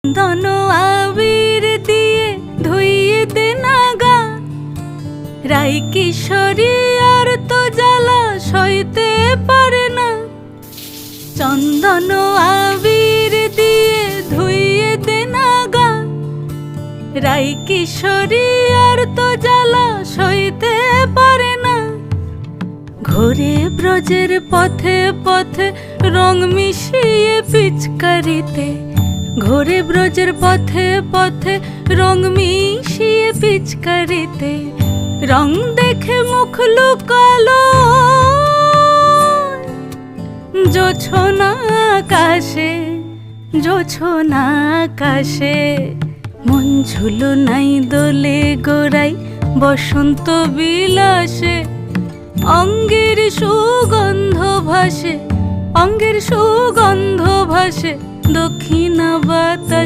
চন্দন আবির দিয়ে ধুইয়ে দে নাগা, রাই কিশোরী আর তো জ্বালা সইতে পারে না। চন্দন আবির দিয়ে ধুইয়ে দে নাগা, রাই কিশোরী আর তো জ্বালা সইতে পারে না। ঘোরে ব্রজের পথে পথে রং মিশিয়ে পিচকারিতে, ঘোরে ব্রজের পথে পথে রং মিশিয়ে পিচকারিতে, রং দেখে মুখ লুকালো জোছনা আকাশে, জোছনা আকাশে। মন ঝুলো নাই দোলে গোড়াই বসন্ত বিলাসে, অঙ্গের সুগন্ধ ভাসে, অঙ্গের সুগন্ধ ভাসে দক্ষিণা বাতাসে।